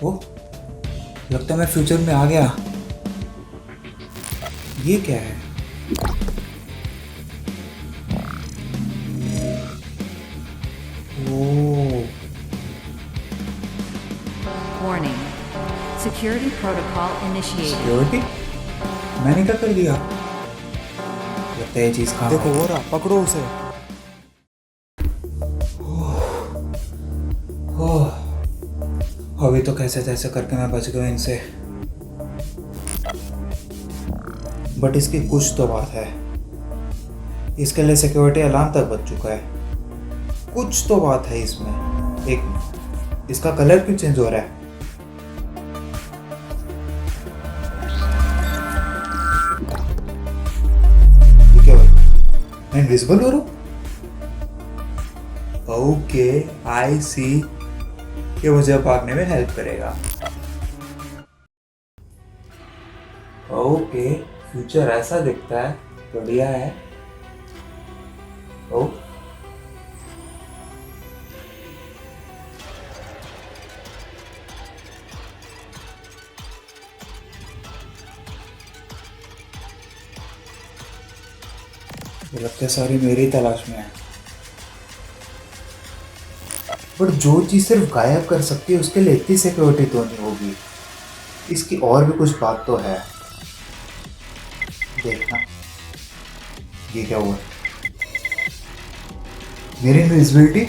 ओ, लगता है मैं फ्यूचर में आ गया। ये क्या है? ओ, Warning. Security protocol initiated. Security? मैंने क्या कर दिया? लगता है ये चीज काम देखो आएगी। वो रहा, पकड़ो उसे। अभी तो कैसे तैसे करके मैं बच गया इनसे, बट इसकी कुछ तो बात है। इसके लिए सिक्योरिटी अलार्म तक बज चुका है। कुछ तो बात है इसमें। एक मिनट, इसका कलर क्यों चेंज हो रहा है? ये क्या हो रहा है? मैं इनविजिबल हो रहा हूँ? ओके, आई सी। ये मुझे भागने में हेल्प करेगा। ओके, फ्यूचर ऐसा दिखता है। बढ़िया है। ओ, ये लगता है सारी मेरी तलाश में है। बट जो चीज सिर्फ गायब कर सकती है उसके लिए इतनी सिक्योरिटी तो नहीं होगी। इसकी और भी कुछ बात तो है। देखना, ये क्या हुआ? मेरी इनविजिबिलिटी?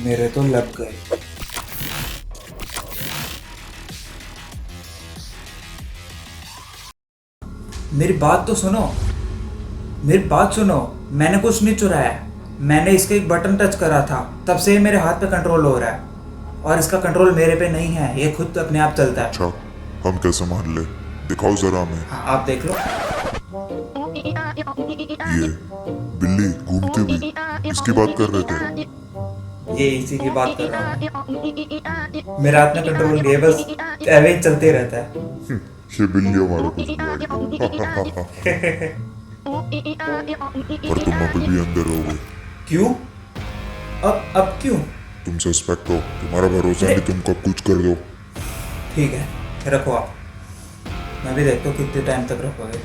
मेरे तो लग गए। मेरी बात तो सुनो, मेरी बात सुनो। मैंने कुछ नहीं चुराया। मैंने इसके एक बटन टच करा था, तब से ये मेरे हाथ पे कंट्रोल हो रहा है। और इसका कंट्रोल मेरे पे नहीं है, ये खुद अपने आप चलता है। अच्छा, हम कैसे मान ले? दिखाओ जरा हमें। हाँ, आप देख लो। ये बिल्ली घूमती हुई, इसकी बात कर रहे थे। ये इसी की बात कर रहा हूँ। मेरा हाथ में कंट्रोल नहीं है, बस ऐसे ही चलते रहता है। ये बिल्ली हमारे कुछ बुआई। पर तुम अभी भी अंदर रहोगे। क्यों? अब क्यों? तुम सस्पेक्ट हो, तुम्हारा भरोसा नहीं, तुम कब कुछ कर दो। ठीक है, रखो आप। मैं भी देखता हूँ कितने टाइम तक रखोगे।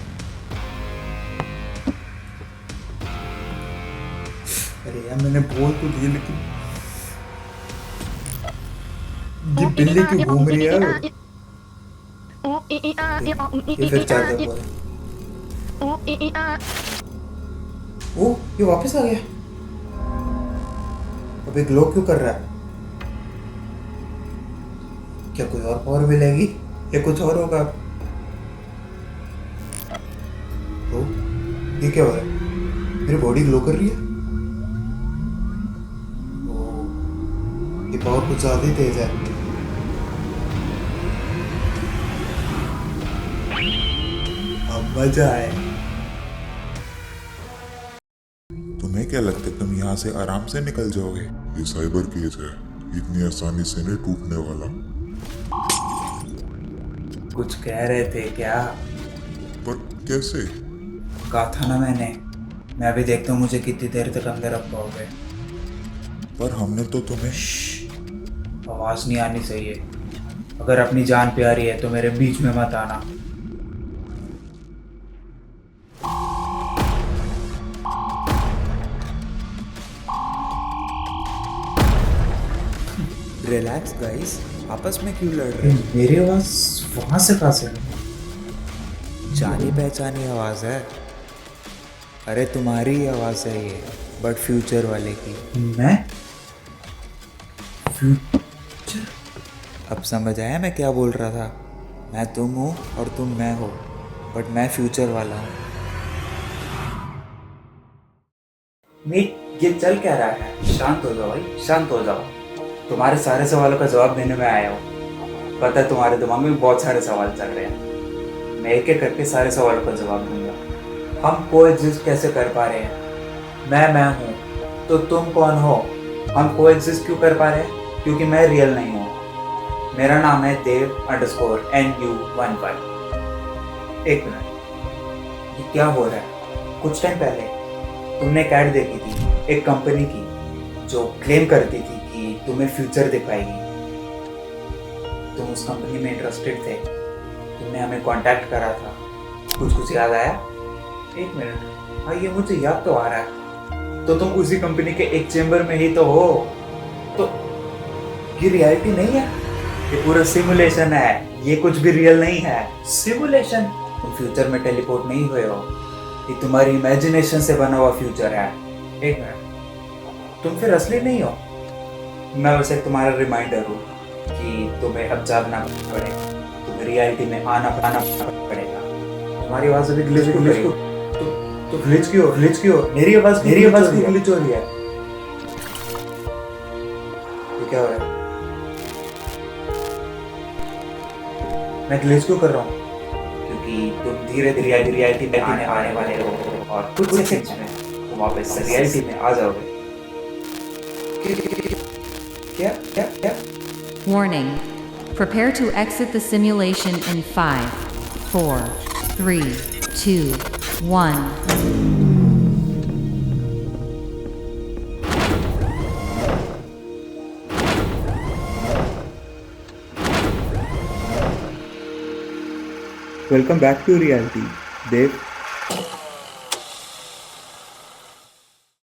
अरे यार, मैंने बोल तो दिया, लेकिन ये बिल्ली क्यों घूम रही है? ये फिर चार्जर बोल। ओ, ये वापस आ गया। अबे ग्लो क्यों कर रहा है? क्या कोई और पावर मिलेगी या कुछ और होगा? ओ, ये क्या हो रहा है? मेरी बॉडी ग्लो कर रही है। ओ, ये पावर कुछ ज्यादा ही तेज है। अब मजा आए। तुम्हें क्या लगता है तुम यहाँ से आराम से निकल जाओगे? ये साइबर केज है, इतनी आसानी से नहीं टूटने वाला। कुछ कह रहे थे क्या? पर कैसे? कहा था ना मैंने। मैं भी देखता हूँ मुझे कितनी देर तक अंदर रख पाओगे। पर हमने तो तुम्हें। आवाज नहीं आनी चाहिए। अगर अपनी जान प्यारी है तो मेरे बीच में मत आना। रिलैक्स गाइस, आपस में क्यों लड़ रहे हो? मेरी आवाज वहां से कहाँ से? जानी पहचानी आवाज है। अरे तुम्हारी ही आवाज है ये, बट फ्यूचर वाले की। मैं फ्यूचर? अब समझ आया मैं क्या बोल रहा था? मैं तुम हूँ और तुम मैं हो, बट मैं फ्यूचर वाला हूँ। ये चल क्या रहा है? शांत हो जाओ भाई, शांत हो जाओ। तुम्हारे सारे सवालों का जवाब देने में आया हूँ। पता है तुम्हारे दिमाग में बहुत सारे सवाल चल रहे हैं। मैं एक एक करके सारे सवालों का जवाब दूंगा। हम कोएग्जिस्ट कैसे कर पा रहे हैं? मैं हूँ तो तुम कौन हो? हम कोएग्जिस्ट क्यों कर पा रहे हैं? क्योंकि मैं रियल नहीं हूँ। मेरा नाम है Dev_NU15। एक मिनट, ये क्या हो रहा है? कुछ टाइम पहले तुमने एक ऐड देखी थी एक कंपनी की जो क्लेम करती थी कि तुम्हें फ्यूचर दिखाएगी। तुम उस कंपनी में इंटरेस्टेड थे, तुमने हमें कांटेक्ट करा था। कुछ याद आया? एक मिनट, हाँ ये मुझे याद तो आ रहा है। तो तुम उसी कंपनी के एक चेंबर में ही तो हो। तो ये रियलिटी नहीं है, ये पूरा सिमुलेशन है, ये कुछ भी रियल नहीं है। सिमुलेशन? तुम फ्यूचर में टेलीपोर्ट नहीं हुए हो, ये तुम्हारी इमेजिनेशन से बना हुआ फ्यूचर है। एक मिनट, तुम फिर असली नहीं हो? मैं वैसे तुम्हारा रिमाइंडर हूँ कि तुम्हें अब जागना पड़ेगा, तुम्हें रियलिटी में आना पड़ेगा। तुम्हारी आवाज अभी ग्लिच हो रही है। तो ग्लिच क्यों? मेरी आवाज भी ग्लिच हो रही है। तो क्या हो रहा है? मैं ग्लिच क्यों कर रहा हूँ? क्योंकि तुम धीरे धीरे रियलिटी में आने वाले हो और कुछ सेकंड्स में तुम वापस रियलिटी में आ जाओगे। क्या? Warning. Prepare to exit the simulation in 5, 4, 3, 2, 1. Welcome back to reality. Dev,